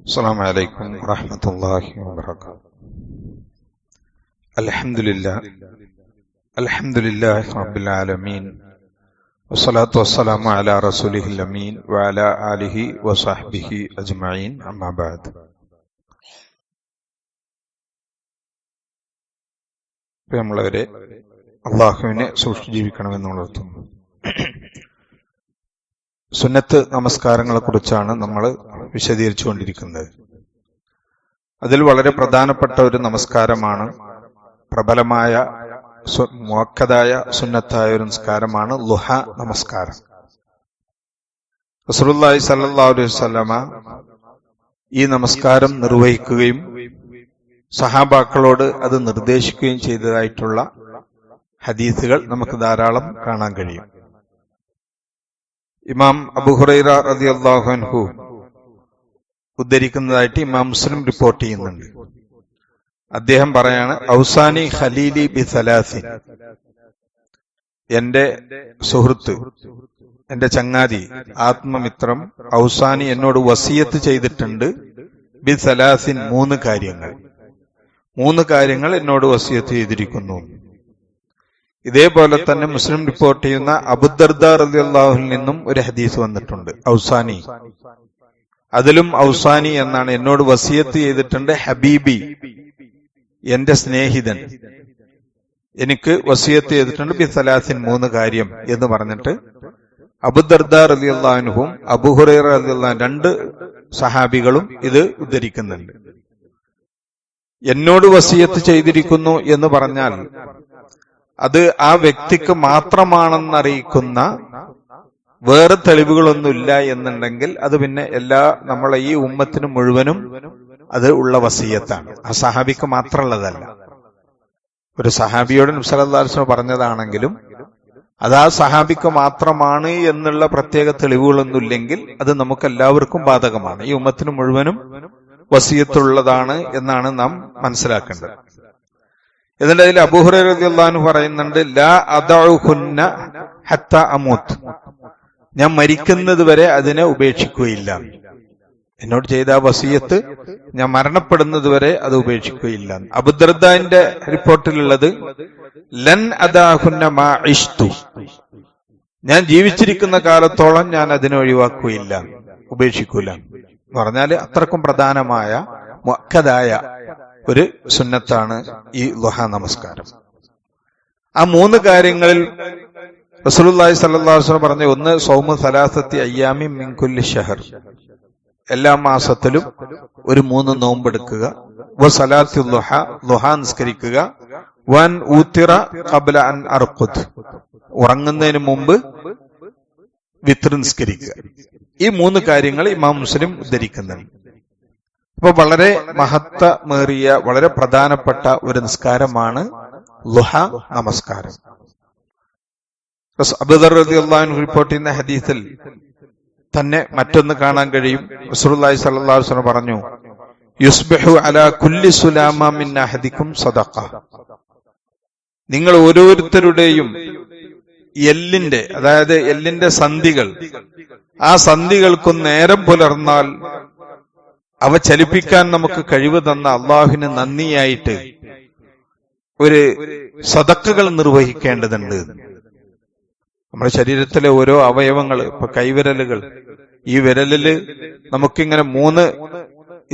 അസ്സലാമു അലൈക്കും വറഹ്മത്തുള്ളാഹി വബറകാതുഹു. അൽഹംദുലില്ലാഹി റബ്ബിൽ ആലമീൻ വസ്സലാത്തു വസ്സലാമു അലാ റസൂലിഹിൽ അമീൻ വഅലാ ആലിഹി വസഹ്ബിഹി അജ്മഈൻ. അമ്മാ ബഅദ്. പ്രിയമുള്ളവരെ, അല്ലാഹുവിനെ സൂക്ഷിച്ചു ജീവിക്കണമെന്ന് ഉണർത്തുന്നു. സുന്നത്ത് നമസ്കാരങ്ങളെ കുറിച്ചാണ് നമ്മൾ വിശദീകരിച്ചുകൊണ്ടിരിക്കുന്നത്. അതിൽ വളരെ പ്രധാനപ്പെട്ട ഒരു നമസ്കാരമാണ്, പ്രബലമായ മുഅക്കദായ സുന്നത്തായ ഒരു നമസ്കാരമാണ് ളുഹ നമസ്കാരം. റസൂലുള്ളാഹി സ്വല്ലല്ലാഹു അലൈഹി വസല്ലമ ഈ നമസ്കാരം നിർവഹിക്കുകയും സഹാബാക്കളോട് അത് നിർദ്ദേശിക്കുകയും ചെയ്തതായിട്ടുള്ള ഹദീസുകൾ നമുക്ക് ധാരാളം കാണാൻ കഴിയും. ഇമാം അബൂ ഹുറൈറ റളിയല്ലാഹു അൻഹു ഉദ്ധരിക്കുന്നതായിട്ട് ഇമാം മുസ്ലിം റിപ്പോർട്ട് ചെയ്യുന്നുണ്ട്. അദ്ദേഹം പറയാണ്, ഔസാനി ഖലീലി ബിസലാസിൻ, എന്റെ സുഹൃത്ത്, എന്റെ ചങ്ങാതി, ആത്മമിത്രം ഔസാനി എന്നോട് വസിയത്ത് ചെയ്തിട്ടുണ്ട് ബിസലാസിൻ, മൂന്ന് കാര്യങ്ങൾ എന്നോട് വസിയത്ത് ചെയ്തിരിക്കുന്നു. ഇതേപോലെ തന്നെ മുസ്ലിം റിപ്പോർട്ട് ചെയ്യുന്ന അബൂദർദ റളിയല്ലാഹുവിൽ നിന്നും ഒരു ഹദീസ് വന്നിട്ടുണ്ട്, ഔസാനി. അതിലും ഔസാനി എന്നാണ്, എന്നോട് വസിയത്ത് ചെയ്തിട്ടുണ്ട് ഹബീബി, എന്റെ സ്നേഹിതൻ എനിക്ക് വസിയത്ത് ചെയ്തിട്ടുണ്ട് ബിസലാസിൻ, 3 കാര്യം എന്ന് പറഞ്ഞിട്ട് അബൂദർദ റളിയല്ലാഹു അൻഹും അബൂ ഹുറൈറ റളിയല്ലാഹു അൻഹു 2 സഹാബികളും ഇത് ഉദ്ധരിക്കുന്നുണ്ട്. എന്നോട് വസിയത്ത് ചെയ്തിരിക്കുന്നു എന്ന് പറഞ്ഞാൽ അത് ആ വ്യക്തിക്ക് മാത്രമാണെന്നറിയിക്കുന്ന വേറെ തെളിവുകളൊന്നുമില്ല എന്നുണ്ടെങ്കിൽ അത് പിന്നെ നമ്മളെ ഈ ഉമ്മത്തിന് മുഴുവനും അത് ഉള്ള വസിയത്താണ്. ആ സഹാബിക്ക് മാത്രമുള്ളതല്ല. ഒരു സഹാബിയോട് നബി സല്ലല്ലാഹു അലൈഹി വസല്ലം പറഞ്ഞതാണെങ്കിലും അത് ആ സഹാബിക്ക് മാത്രമാണ് എന്നുള്ള പ്രത്യേക തെളിവുകളൊന്നുമില്ലെങ്കിൽ അത് നമുക്ക് എല്ലാവർക്കും ബാധകമാണ്. ഈ ഉമ്മത്തിന് മുഴുവനും വസിയത്തുള്ളതാണ് എന്നാണ് നാം മനസ്സിലാക്കേണ്ടത്. എന്നിട്ട് അതിൽ അബൂ ഹുറൈറ റളിയല്ലാഹു അൻഹു പറയുന്നുണ്ട്, ലാ അദഉഹുന്ന ഹത്താ അമൂത്ത്, ഞാൻ മരിക്കുന്നത് വരെ അതിനെ ഉപേക്ഷിക്കുകയില്ല. എന്നോട് ചെയ്ത ആ വസിയത്ത് ഞാൻ മരണപ്പെടുന്നത് വരെ അത് ഉപേക്ഷിക്കുകയില്ല. അബൂദർദാന്റെ റിപ്പോർട്ടിലുള്ളത് ലൻ അദഅഹുന്ന മാ ഇഷ്തു, ഞാൻ ജീവിച്ചിരിക്കുന്ന കാലത്തോളം ഞാൻ അതിനെ ഒഴിവാക്കുകയില്ല, ഉപേക്ഷിക്കൂല എന്ന് പറഞ്ഞാൽ അത്രക്കും പ്രധാനമായ മുഅക്കദായ ഒരു സുന്നത്താണ് ഈ ളുഹ നമസ്കാരം. ആ 3 കാര്യങ്ങളിൽ റസൂലുള്ളാഹി സ്വല്ലല്ലാഹു അലൈഹി വസല്ലം പറഞ്ഞ ഒന്ന്, സൗമു സലാസത്തി അയ്യാമി മിൻ കുല്ലി ഷഹർ, എല്ലാ മാസത്തിലും ഒരു 3 നോമ്പെടുക്കുക. വസലാത്തു ളുഹ, ളുഹ നിസ്കരിക്കുക. വൻ ഊത്തിറ ഖബ്ല അൻ അർഖുദ്, ഉറങ്ങുന്നതിന് മുമ്പ് വിത്ർ നിസ്കരിക്കുക. ഈ 3 കാര്യങ്ങൾ ഇമാം മുസ്ലിം ഉദ്ധരിക്കുന്നുണ്ട്. അപ്പൊ വളരെ മഹത്വമേറിയ, വളരെ പ്രധാനപ്പെട്ട ഒരു നിസ്കാരമാണ് ളുഹ നമസ്കാരം. അബൂദർ റളിയല്ലാഹു അൻഹു റിപ്പോർട്ട് ചെയ്യുന്ന ഹദീസിൽ തന്നെ മറ്റൊന്ന് കാണാൻ കഴിയും. റസൂലുള്ളാഹി സ്വല്ലല്ലാഹു അലൈഹി വസല്ലം പറഞ്ഞു, യുസ്ബിഹു അലാ കുല്ലി സുലാമ മിൻ അഹദിക്കും സദഖ, നിങ്ങൾ ഓരോരുത്തരുടെയും എല്ലിന്റെ, അതായത് എല്ലിന്റെ സന്ധികൾ, ആ സന്ധികൾക്കും നേരം പുലർന്നാൽ അവ ചലിപ്പിക്കാൻ നമുക്ക് കഴിവ് തന്ന അള്ളാഹുവിന് നന്ദിയായിട്ട് ഒരു സദഖകൾ നിർവഹിക്കേണ്ടതുണ്ട്. നമ്മുടെ ശരീരത്തിലെ ഓരോ അവയവങ്ങൾ, ഇപ്പൊ കൈവിരലുകൾ, ഈ വിരലില് നമുക്കിങ്ങനെ 3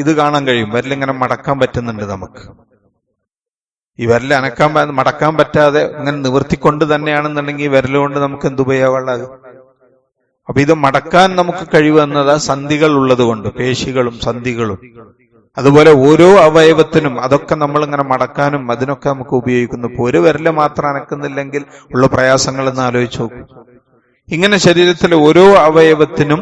ഇത് കാണാൻ കഴിയും. വിരലിങ്ങനെ മടക്കാൻ പറ്റുന്നുണ്ട് നമുക്ക്. ഈ വിരല് മടക്കാൻ പറ്റാതെ ഇങ്ങനെ നിവർത്തിക്കൊണ്ട് തന്നെയാണെന്നുണ്ടെങ്കിൽ ഈ വിരലുകൊണ്ട് നമുക്ക് എന്തുപയോഗമുള്ളത്? അപ്പൊ ഇത് മടക്കാൻ നമുക്ക് കഴിവെന്നത് സന്ധികൾ ഉള്ളത് കൊണ്ട്, പേശികളും സന്ധികളും. അതുപോലെ ഓരോ അവയവത്തിനും അതൊക്കെ നമ്മൾ ഇങ്ങനെ മടക്കാനും അതിനൊക്കെ നമുക്ക് ഉപയോഗിക്കുന്നു. ഇപ്പൊ ഒരു വിരല് മാത്രം അനക്കുന്നില്ലെങ്കിൽ ഉള്ള പ്രയാസങ്ങൾ എന്ന് ആലോചിച്ച് നോക്കും. ഇങ്ങനെ ശരീരത്തിലെ ഓരോ അവയവത്തിനും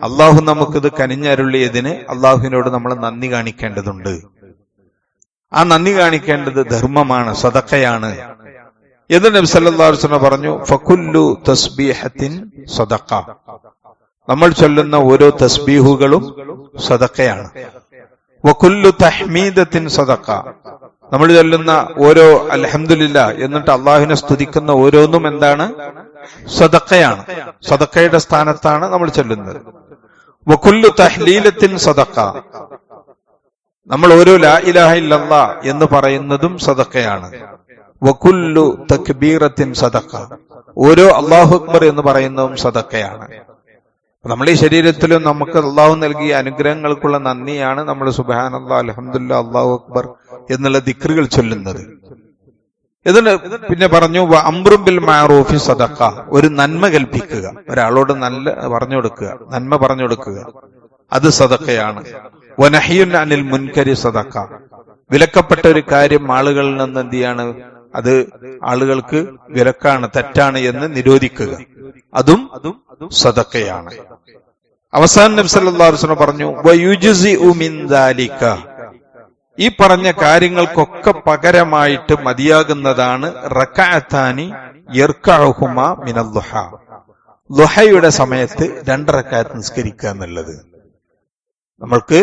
അള്ളാഹു നമുക്കിത് കനിഞ്ഞരുളിയതിന് അള്ളാഹുവിനോട് നമ്മൾ നന്ദി കാണിക്കേണ്ടതുണ്ട്. ആ നന്ദി കാണിക്കേണ്ടത് ധർമ്മമാണ്, സദഖയാണ് എന്ന് നബി സല്ലല്ലാഹു അലൈഹി വസല്ലം പറഞ്ഞു. ഫകുല്ലു തസ്ബീഹത്തിൻ സദഖ, നമ്മൾ ചൊല്ലുന്ന ഓരോ തസ്ബീഹുകളും സദഖയാണ്. വകുല്ലു തഹ്മീദത്തിൻ സദഖ, നമ്മൾ ചൊല്ലുന്ന ഓരോ അൽഹംദുലില്ലാ എന്നിട്ട് അള്ളാഹുവിനെ സ്തുതിക്കുന്ന ഓരോന്നും എന്താണ്? സദഖയാണ്. സദഖയുടെ സ്ഥാനത്താണ് നമ്മൾ ചൊല്ലുന്നത്. വകുല്ലു തഹ്ലീലത്തിൻ സദഖ, നമ്മൾ ഓരോ ലാ ഇലാഹ ഇല്ലല്ലാ എന്ന് പറയുന്നതും സദഖയാണ്. വകുല്ലു തക്ബീറത്തിൻ സദഖ, ഓരോ അല്ലാഹു അക്ബർ എന്ന് പറയുന്നതും സദഖയാണ്. നമ്മൾ ഈ ശരീരത്തിലും നമുക്ക് അള്ളാഹു നൽകിയ അനുഗ്രഹങ്ങൾക്കുള്ള നന്ദിയാണ് നമ്മൾ സുബ്ഹാനല്ലാഹ്, അൽഹംദുലില്ലാഹ്, അല്ലാഹു അക്ബർ എന്നുള്ള ദിക്റുകൾ ചൊല്ലുന്നത്. ഇതിന് പിന്നെ പറഞ്ഞു അംറും ബിൽ മഅറൂഫി സദഖ, ഒരു നന്മ കൽപ്പിക്കുക, ഒരാളോട് നല്ല പറഞ്ഞു കൊടുക്കുക, നന്മ പറഞ്ഞു കൊടുക്കുക, അത് സദഖയാണ്. വനഹ്യുൻ അനിൽ മുൻകരി സദഖ, വിലക്കപ്പെട്ട ഒരു കാര്യം ആളുകളിൽ നിന്ന് എന്ത് ചെയ്യാണ്, അത് ആളുകൾക്ക് വിലക്കാണ്, തെറ്റാണ് എന്ന് നിരോധിക്കുക, അതും സദഖയാണ്. അവസാനം നബി സല്ലല്ലാഹു അലൈഹി വസല്ലം പറഞ്ഞു വയുജ്സിഉ മിൻ ദാലിക, ഈ പറഞ്ഞ കാര്യങ്ങൾക്കൊക്കെ പകരമായിട്ട് മതിയാകുന്നതാണ് റകഅത്താനി യർകഉഹുമാ മിനൽ ദുഹ, ദുഹയുടെ സമയത്ത് 2 റക്അത്ത് നിസ്കരിക്കുക എന്നുള്ളത്. നമ്മൾക്ക്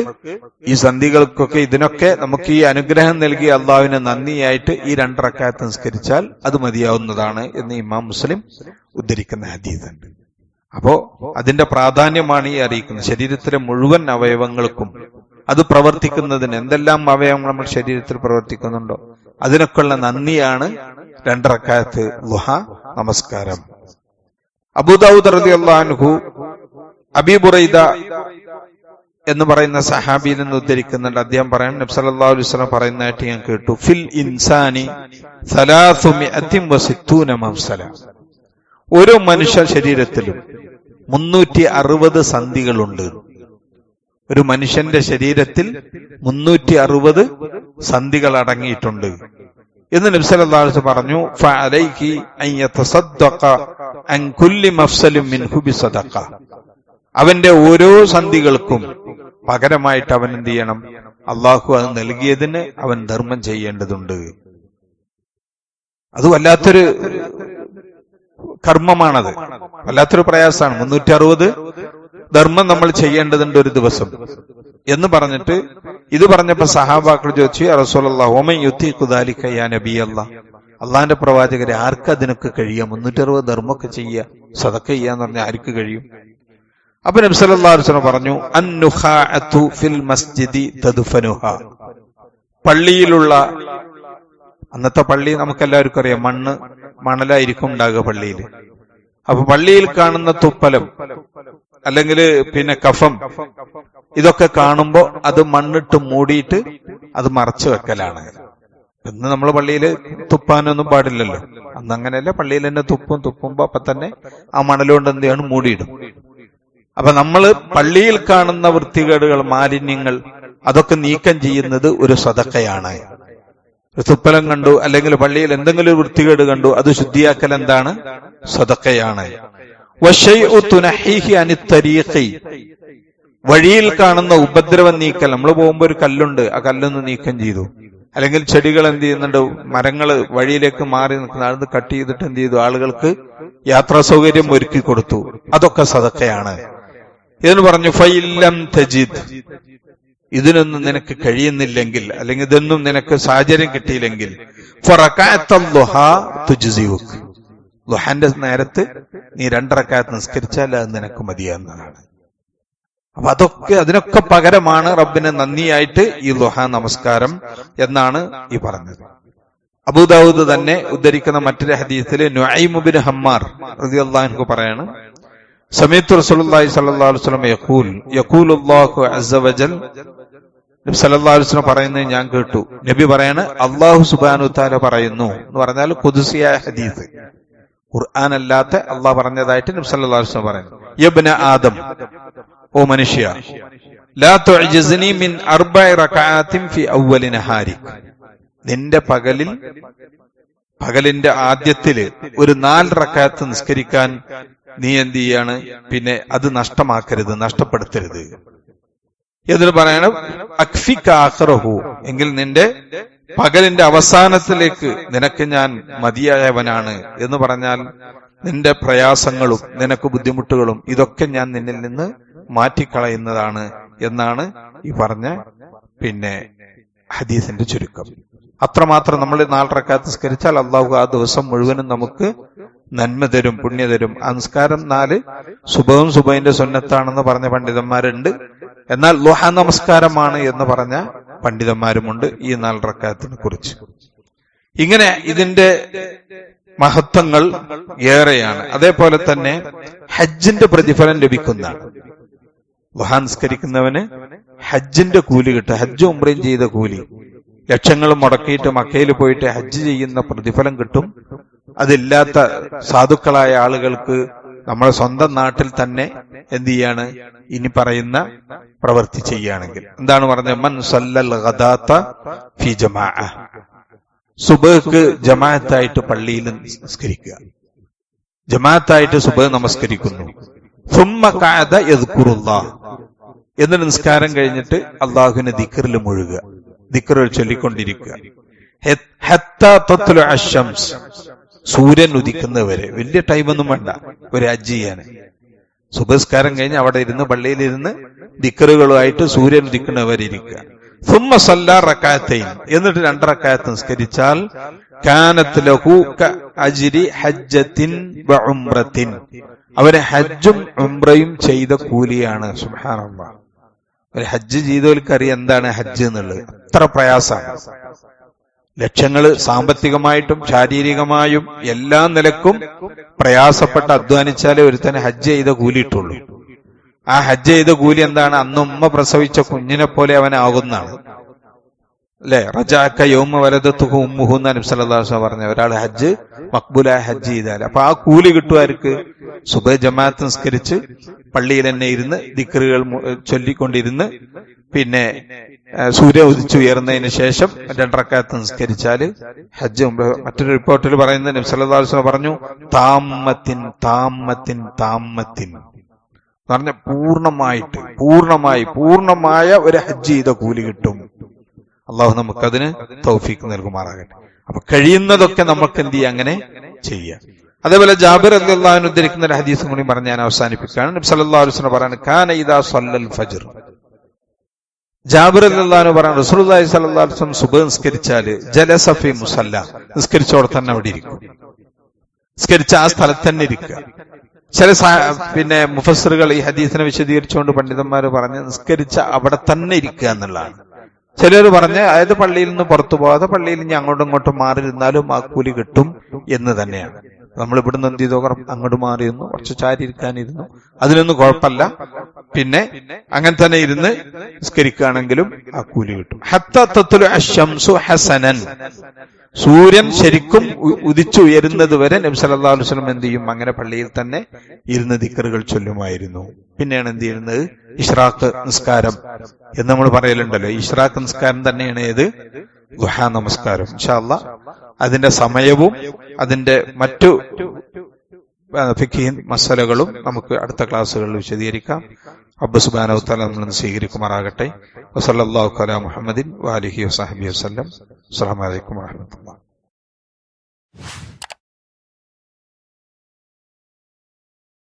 ഈ സന്ധികൾക്കൊക്കെ ഇതിനൊക്കെ നമുക്ക് ഈ അനുഗ്രഹം നൽകിയ അള്ളാഹുവിന് നന്ദിയായിട്ട് ഈ 2 റക്അത്ത് നിസ്കരിച്ചാൽ അത് മതിയാവുന്നതാണ് എന്ന് ഇമാം മുസ്ലിം ഉദ്ധരിക്കുന്ന ഹദീസുണ്ട്. അപ്പോ അതിന്റെ പ്രാധാന്യമാണ് ഈ അറിയിക്കുന്നത്. ശരീരത്തിലെ മുഴുവൻ അവയവങ്ങൾക്കും അത് പ്രവർത്തിക്കുന്നതിന്, എന്തെല്ലാം അവയവങ്ങൾ നമ്മൾ ശരീരത്തിൽ പ്രവർത്തിക്കുന്നുണ്ടോ അതിനൊക്കെയുള്ള നന്ദിയാണ് 2 റക്അത്ത് ദുഹ നമസ്കാരം. അബൂദാവൂദ് റളിയല്ലാഹു അൻഹു അബീ ബുറൈദ എന്ന് പറയുന്ന സഹാബിയിൽ നിന്ന് ഉദ്ധരിക്കുന്നുണ്ട്. അദ്ദേഹം പറയാൻ നബി സല്ലല്ലാഹു അലൈഹി വസല്ലം പറയുന്നതായിട്ട് ഞാൻ കേട്ടു, ഫിൽ ഇൻസാനി 360 മഫ്സല, ഓരോ മനുഷ്യ ശരീരത്തിലും 360 സന്ധികളുണ്ട്. ഒരു മനുഷ്യന്റെ ശരീരത്തിൽ 360 സന്ധികൾ അടങ്ങിയിട്ടുണ്ട് എന്ന് നബി സല്ലല്ലാഹു അലൈഹി വസല്ലം പറഞ്ഞു. ഫഅലൈഹി അൻ യതസദ്ദഖ അൻ കുല്ലി മഫ്സലിൻ മിൻഹു ബിസദഖ, അവന്റെ ഓരോ സന്ധികൾക്കും പകരമായിട്ട് അവൻ എന്ത് ചെയ്യണം, അള്ളാഹു അത് നൽകിയതിന് അവൻ ധർമ്മം ചെയ്യേണ്ടതുണ്ട്. അത് വല്ലാത്തൊരു കർമ്മമാണത്, വല്ലാത്തൊരു പ്രയാസമാണ്. 360 ധർമ്മം നമ്മൾ ചെയ്യേണ്ടതുണ്ട് ഒരു ദിവസം എന്ന് പറഞ്ഞിട്ട് ഇത് പറഞ്ഞപ്പോ സഹാബാക്കൾ ചോദിച്ചു, യാ റസൂലല്ലാഹ് വമൻ യുതീഖു ദാലിക യാ നബിയല്ലാഹ്, അള്ളാന്റെ പ്രവാചകരെ ആർക്ക് അതിനൊക്കെ കഴിയാം, 360 ധർമ്മമൊക്കെ ചെയ്യുക, സദഖ ചെയ്യാന്ന് പറഞ്ഞാൽ ആർക്ക് കഴിയും? അപ്പൊ നബി സല്ലല്ലാഹു അലൈഹി വസല്ലം പറഞ്ഞു അന്നുഖാഅതു ഫിൽ മസ്ജിദി തദ്ഫനുഹ, പള്ളിയിലുള്ള, അന്നത്തെ പള്ളി നമുക്കെല്ലാവർക്കും അറിയാം, മണലായിരിക്കും ഉണ്ടാകുക പള്ളിയിൽ. അപ്പൊ പള്ളിയിൽ കാണുന്ന തുപ്പലം അല്ലെങ്കിൽ പിന്നെ കഫം ഇതൊക്കെ കാണുമ്പോ അത് മണ്ണിട്ട് മൂടിയിട്ട് അത് മറച്ചു വെക്കലാണ്. ഇന്ന് നമ്മൾ പള്ളിയിൽ തുപ്പാനൊന്നും പാടില്ലല്ലോ, അന്ന് അങ്ങനെയല്ല, പള്ളിയിൽ തന്നെ തുപ്പുമ്പോ അപ്പൊ തന്നെ ആ മണലുകൊണ്ട് എന്ത് ചെയ്യണം, മൂടിയിടും. അപ്പൊ നമ്മള് പള്ളിയിൽ കാണുന്ന വൃത്തികേടുകൾ, മാലിന്യങ്ങൾ അതൊക്കെ നീക്കം ചെയ്യുന്നത് ഒരു സദഖയാണ്. തുപ്പലം കണ്ടു അല്ലെങ്കിൽ പള്ളിയിൽ എന്തെങ്കിലും ഒരു വൃത്തികേട് കണ്ടു, അത് ശുദ്ധിയാക്കൽ എന്താണ്, സദഖയാണ്. വശൈഉ തുനഹീഹി അനിത്തരീഖി, വഴിയിൽ കാണുന്ന ഉപദ്രവം നീക്കൽ, നമ്മൾ പോകുമ്പോ ഒരു കല്ലുണ്ട്, ആ കല്ലൊന്ന് നീക്കം ചെയ്തു. അല്ലെങ്കിൽ ചെടികൾ എന്ത് ചെയ്യുന്നുണ്ട്, മരങ്ങൾ വഴിയിലേക്ക് മാറി നിൽക്കുന്ന അത് കട്ട് ചെയ്തിട്ട് എന്ത് ചെയ്തു, ആളുകൾക്ക് യാത്രാ സൗകര്യം ഒരുക്കി കൊടുത്തു, അതൊക്കെ സദഖയാണ് എന്ന് പറഞ്ഞു. ഫഇല്ലം തജിദ്, ഇതിനൊന്നും നിനക്ക് കഴിയുന്നില്ലെങ്കിൽ അല്ലെങ്കിൽ ഇതൊന്നും നിനക്ക് സാഹചര്യം കിട്ടിയില്ലെങ്കിൽ ഫറകഅത്തുൽ ദുഹാ തുജ്സിഉക്, ദുഹാന്റെ നേരത്ത് നീ 2 റക്അത്ത് നിസ്കരിച്ചാൽ അത് നിനക്ക് മതിയാകുന്നതാണ്. അപ്പൊ അതിനൊക്കെ പകരമാണ് റബ്ബിന് നന്ദിയായിട്ട് ഈ ദുഹാ നമസ്കാരം എന്നാണ് ഈ പറഞ്ഞത്. അബൂദാവൂദ് തന്നെ ഉദ്ധരിക്കുന്ന മറ്റൊരു ഹദീസിൽ നുഐം ഇബ്നു ഹമ്മാർ റളിയല്ലാഹു അൻഹു പറയാണ്, സമീഅതു റസൂലുള്ളാഹി സ്വല്ലല്ലാഹു അലൈഹി വസല്ലം യഖൂലുല്ലാഹു അസ്സ വജൽ, നബി സല്ലല്ലാഹു അലൈഹി വസല്ലം പറയുന്നത് ഞാൻ കേട്ടു. നബി പറയാണ്, അല്ലാഹു സുബ്ഹാനഹു തആല പറയുന്നു എന്ന് പറഞ്ഞാൽ ഖുദ്സിയായ ഹദീസ്, ഖുർആൻ അല്ലാത്ത അല്ലാഹ് പറഞ്ഞതായിട്ട് നബി സല്ലല്ലാഹു അലൈഹി വസല്ലം പറയുന്നു. യബ്ന ആദം, ഓ മനുഷ്യ, ലാ തുഅ്ജിസ്നി മിൻ 4 റകഅത്തിൻ ഫി അവ്വലി നഹാരിക്, നിന്റെ പകലിന്റെ ആദ്യത്തില് ഒരു 4 റക്അത്ത് നിസ്കരിക്കാൻ നീ എന്ത് ചെയ്യാണ്, പിന്നെ അത് നഷ്ടമാക്കരുത്, നഷ്ടപ്പെടുത്തരുത്. ഇതിന് പറയണം അക്ഫിക ആഖിറഹു, എങ്കിൽ നിന്റെ പകലിന്റെ അവസാനത്തിലേക്ക് നിനക്ക് ഞാൻ മതിയായവനാണ് എന്ന് പറഞ്ഞാൽ നിന്റെ പ്രയാസങ്ങളും നിനക്ക് ബുദ്ധിമുട്ടുകളും ഇതൊക്കെ ഞാൻ നിന്നിൽ നിന്ന് മാറ്റിക്കളയുന്നതാണ് എന്നാണ് ഈ പറഞ്ഞ പിന്നെ ഹദീസിന്റെ ചുരുക്കം. അത്രമാത്രം നമ്മൾ 4 റക്അത്ത് നിസ്കരിച്ചാൽ അള്ളാഹു ആ ദിവസം മുഴുവനും നമുക്ക് നന്മ തരും, പുണ്യ തരും. ആ നിസ്കാരം 4 സുബഹും സുബഹിന്റെ സുന്നത്താണെന്ന് പറഞ്ഞ പണ്ഡിതന്മാരുണ്ട്. എന്നാൽ ളുഹ നമസ്കാരമാണ് എന്ന് പറഞ്ഞ പണ്ഡിതന്മാരുമുണ്ട് ഈ 4 റക്അത്തിനെ കുറിച്ച്. ഇങ്ങനെ ഇതിന്റെ മഹത്വങ്ങൾ ഏറെയാണ്. അതേപോലെ തന്നെ ഹജ്ജിന്റെ പ്രതിഫലം ലഭിക്കുന്നതാണ്. ദുഹാ നിസ്കരിക്കുന്നവന് ഹജ്ജിന്റെ കൂലി കിട്ടും. ഹജ്ജും ഉംറയും ചെയ്ത കൂലി, ലക്ഷങ്ങൾ മുടക്കിയിട്ട് മക്കയിൽ പോയിട്ട് ഹജ്ജ് ചെയ്യുന്ന പ്രതിഫലം കിട്ടും. അതില്ലാത്ത സാധുക്കളായ ആളുകൾക്ക് നമ്മുടെ സ്വന്തം നാട്ടിൽ തന്നെ എന്ത് ചെയ്യാണ്, ഇനി പറയുന്ന പ്രവൃത്തി ചെയ്യുകയാണെങ്കിൽ. എന്താണ് പറഞ്ഞത്? മൻ സല്ലൽ ഗദാത ഫി ജമാഅ, സുബഹ്ക്ക് ജമാഅത്തായിട്ട് പള്ളിയിൽ നിസ്കരിക്കുക. ജമാഅത്തായിട്ട് സുബഹ് നമസ്കരിക്കുന്നു. സുമ്മ ഖഅദ യദ്കുറുല്ലാഹ്, എന്നിട്ട് നിസ്കാരം കഴിഞ്ഞിട്ട് അള്ളാഹുവിനെ ദിക്റിൽ മുഴുകുക, ദിക്റുകൾ ചൊല്ലിക്കൊണ്ടിരിക്കുക. ഹത്താ തത്ലുഅ അശ്ശംസ്, സൂര്യൻ ഉദിക്കുന്നവരെ. വലിയ ടൈമൊന്നും വേണ്ട ഒരു ഹജ്ജ് ചെയ്യാൻ. സുബഹ്സ്കാരം കഴിഞ്ഞ് അവിടെ ഇരുന്ന് പള്ളിയിലിരുന്ന് ദിക്റുകളുമായിട്ട് സൂര്യൻ ഉദിക്കുന്നവരെ ഇരിക്കുക. സുമ്മ സല്ലാ റക്അത്തൈൻ, എന്നിട്ട് 2 റക്അത്ത് നിസ്കരിച്ചാൽ കാനത്ത് ലഹു കഅജ്രി ഹജ്ജത്തിൻ വഉംറത്തിൻ, അവന് ഹജ്ജും ഉംറയും ചെയ്ത കൂലിയാണ്. സുബ്ഹാനല്ലാഹ്. ഒരു ഹജ്ജ് ചെയ്തവർക്കറിയാം എന്താണ് ഹജ്ജ് എന്നുള്ളത്. അത്ര പ്രയാസമാണ്. ലക്ഷങ്ങൾ സാമ്പത്തികമായിട്ടും ശാരീരികമായും എല്ലാ നിലക്കും പ്രയാസപ്പെട്ട് അധ്വാനിച്ചാലേ ഒരുത്തന്നെ ഹജ്ജ് ചെയ്ത കൂലി ഇട്ടുള്ളൂ. ആ ഹജ്ജ് ചെയ്ത കൂലി എന്താണ്? അന്ന് ഉമ്മ പ്രസവിച്ച കുഞ്ഞിനെ പോലെ അവനാകുന്നതാണ്. അല്ലെ? റജാക്ക യൗമ വലദത്തുഹു ഉമ്മുഹു എന്ന് നബി സല്ലല്ലാഹു അലൈഹി വസല്ലം പറഞ്ഞ ഒരാൾ ഹജ്ജ് മഖ്ബൂലായ ഹജ്ജ് ചെയ്താൽ അപ്പൊ ആ കൂലി കിട്ടുമാർക്ക്. സുബഹ് ജമാഅത്ത് നിസ്കരിച്ച് പള്ളിയിൽ തന്നെ ഇരുന്ന് ദിക്റുകൾ ചൊല്ലിക്കൊണ്ടിരുന്ന് പിന്നെ സൂര്യ ഉദിച്ചുയർന്നതിന് ശേഷം 2 റക്അത്ത് നിസ്കരിച്ചാല് ഹജ്ജ്. മറ്റൊരു റിപ്പോർട്ടിൽ പറയുന്നത് നബി സല്ലല്ലാഹു അലൈഹി വസല്ലം പറഞ്ഞു, താമ്മത്തിൻ താമ്മത്തിൻ താമ്മത്തിൻ എന്ന് പറഞ്ഞ പൂർണ്ണമായ ഒരു ഹജ്ജ് ചെയ്ത കൂലി കിട്ടും. അള്ളാഹു നമുക്കതിന് തൗഫീഖ് നൽകുമാറാകട്ടെ. അപ്പൊ കഴിയുന്നതൊക്കെ നമുക്ക് എന്ത് ചെയ്യാം, അങ്ങനെ ചെയ്യാം. അതേപോലെ ജാബിർ റളിയല്ലാഹു അൻഹു ഉദ്ധരിക്കുന്ന ഒരു ഹദീസും കൂടി പറഞ്ഞ് ഞാൻ അവസാനിപ്പിക്കുകയാണ്. നബി സല്ലല്ലാഹു അലൈഹി വസല്ലം പറയുന്നത്, കാന ഇദാ സല്ലൽ ഫജ്ർ, ജാബിർ റളിയല്ലാഹു അൻഹു പറയുന്നത് റസൂലുള്ളാഹി സ്വല്ലല്ലാഹു അലൈഹി വസല്ലം സുബ്ഹ് നിസ്കരിച്ചാല് ജലസ ഫീ മുസല്ല, നിസ്കരിച്ചോടെ തന്നെ അവിടെ ഇരിക്കും. നിസ്കരിച്ച ആ സ്ഥലത്ത് തന്നെ ഇരിക്കുക. ചില പിന്നെ മുഫസ്സിറുകൾ ഈ ഹദീസിനെ വിശദീകരിച്ചുകൊണ്ട് പണ്ഡിതന്മാർ പറഞ്ഞ് നിസ്കരിച്ച അവിടെ തന്നെ ഇരിക്കുക എന്നുള്ളതാണ്. ചിലർ പറഞ്ഞ് അതായത് പള്ളിയിൽ നിന്ന് പുറത്തു പോകാതെ പള്ളിയിൽ ഇനി അങ്ങോട്ടും ഇങ്ങോട്ടും മാറിയിരുന്നാലും ആ കൂലി കിട്ടും എന്ന് തന്നെയാണ്. നമ്മൾ ഇവിടുന്ന് എന്ത് ചെയ്തോ അങ്ങോട്ട് മാറിയിരുന്നു, കുറച്ച് ചാരി ഇരിക്കാനിരുന്നു, അതിനൊന്നും കുഴപ്പമില്ല. പിന്നെ അങ്ങനെ തന്നെ ഇരുന്ന് നിസ്കരിക്കുകയാണെങ്കിലും ആ കൂലി കിട്ടും. ഹത്താ തത്ലുഅ അശ്ശംസു ഹസനൻ, സൂര്യൻ ശരിക്കും ഉദിച്ചുയരുന്നത് വരെ നബി സല്ലല്ലാഹു അലൈഹി വസല്ലം എന്ത് ചെയ്യും, അങ്ങനെ പള്ളിയിൽ തന്നെ ഇരുന്ന് ദിക്റുകൾ ചൊല്ലുമായിരുന്നു. പിന്നെയാണ് എന്ത് ചെയ്യുന്നത്, ഇശ്റാഖ് നിസ്കാരം എന്ന് നമ്മൾ പറയലുണ്ടല്ലോ. ഇശ്റാഖ് നിസ്കാരം തന്നെയാണ് ഏത്, ദുഹാ നമസ്കാരം. ഇൻഷാ അല്ലാഹ് അതിന്റെ സമയവും അതിന്റെ മറ്റു ഫിഖ്ഹി മസലകളും നമുക്ക് അടുത്ത ക്ലാസ്സുകളിൽ വിശദീകരിക്കാം. റബ്ബ് സുബ്ഹാനഹു വ തആല നമ്മളെ സ്വീകരിക്കുമാറാകട്ടെ. വസല്ലല്ലാഹു അലാ മുഹമ്മദിൻ വഅലിഹി വസഹ്ബിഹി വസല്ലം. അസ്സലാമു അലൈക്കും വറഹ്മത്തുള്ളാഹി.